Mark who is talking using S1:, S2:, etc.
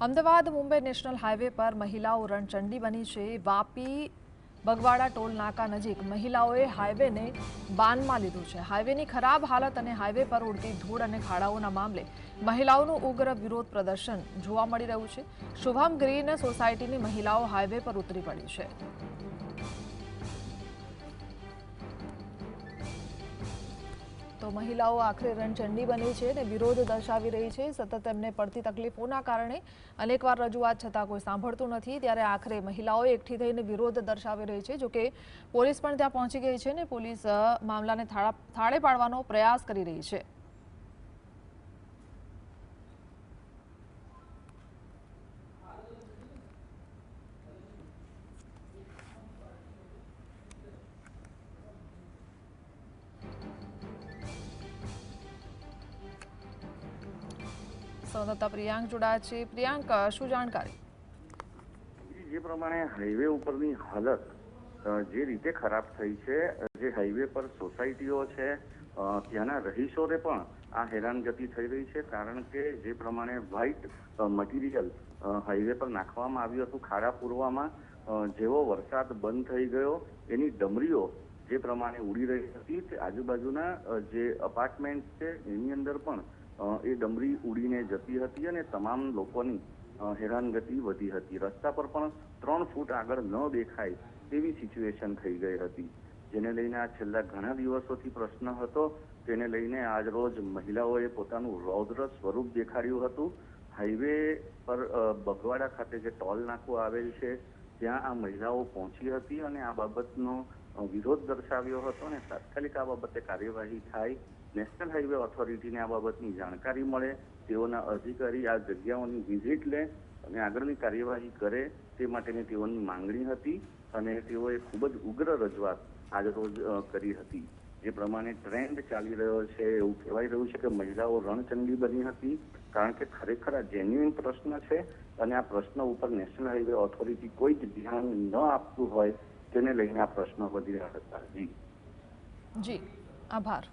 S1: Ahmedabad Mumbai national highway પર મહિલાઓ રણચંડી બની છે। વાપી બગવાડા ટોલ નાકા નજીક મહિલાઓએ હાઈવેને બાનમાં લીધું છે। હાઈવેની ખરાબ હાલત અને હાઈવે પર ઉડતી ધૂળ અને ખાડાઓના મામલે મહિલાઓનું ઉગ્ર વિરોધ પ્રદર્શન જોવા મળી રહ્યું છે। શુભમ ગ્રીન સોસાયટીની મહિલાઓ હાઈવે પર ઉતરી પડી છે। તો મહિલાઓ આખરે રણચંડી બની છે અને વિરોધ દર્શાવી રહી છે। સતત તેમને પડતી તકલીફોના કારણે અનેકવાર રજૂઆત છતાં કોઈ સાંભળતું નથી, ત્યારે આખરે મહિલાઓ એકઠી થઈને વિરોધ દર્શાવી રહી છે। જોકે પોલીસ પણ ત્યાં પહોંચી ગઈ છે અને પોલીસ મામલાને થાળે પાડવાનો પ્રયાસ કરી રહી છે। સંવાદદાતા પ્રિયાંક જોડાયા છે। પ્રિયાંક, શું જાણકારી?
S2: જે પ્રમાણે હાઈવે ઉપરની હાલત જે રીતે ખરાબ થઈ છે, જે હાઈવે પર સોસાયટીઓ છે ત્યાંના રહીશોને પણ આ હેરાનગતિ થઈ રહી છે। કારણ કે જે પ્રમાણે વ્હાઇટ મટીરિયલ હાઈવે પર નાખવામાં આવ્યું હતું ખાડા પૂરવામાં, જેવો વરસાદ બંધ થઈ ગયો એની ડમરીઓ જે પ્રમાણે ઉડી રહી હતી તે આજુબાજુના જે અપાર્ટમેન્ટ છે એની અંદર પણ એ ડમરી ઉડીને જતી હતી અને તમામ લોકોની હેરાનગતિ વધી હતી। રસ્તા પર પણ 3 ફૂટ આગળ ન દેખાય તેવી સિચ્યુએશન થઈ ગઈ હતી, જેને લઈને આ છેલ્લા ઘણા દિવસોથી પ્રશ્ન હતો। તેને લઈને આજ રોજ મહિલાઓએ પોતાનું રૌદ્ર સ્વરૂપ દેખાડ્યું હતું। હાઈવે પર બગવાડા ખાતે જે ટોલ નાકું આવેલ છે ત્યાં આ મહિલાઓ પહોંચી હતી અને આ બાબતનો વિરોધ દર્શાવ્યો હતો અને તાત્કાલિક આ બાબતે કાર્યવાહી થાય, નેશનલ હાઈવે ઓથોરિટીને આ બાબતની જાણકારી મળે, તેઓના અધિકારી આ જગ્યાઓની વિઝિટ લે અને આગળની કાર્યવાહી કરે તે માટેની તેઓની માંગણી હતી અને તેઓએ ખૂબ જ ઉગ્ર રજૂઆત આજરોજ કરી હતી। જે પ્રમાણે ટ્રેન્ડ ચાલી રહ્યો છે એવું કહેવાય રહ્યું છે કે મહિલાઓ રણચંડી બની હતી, કારણ કે ખરેખર આ જેન્યુઇન પ્રશ્ન છે અને આ પ્રશ્ન ઉપર નેશનલ હાઈવે ઓથોરિટી કોઈ જ ધ્યાન ન આપતું હોય તેને લઈને આ પ્રશ્નો વધી રહ્યા હતા।
S1: જી, આભાર।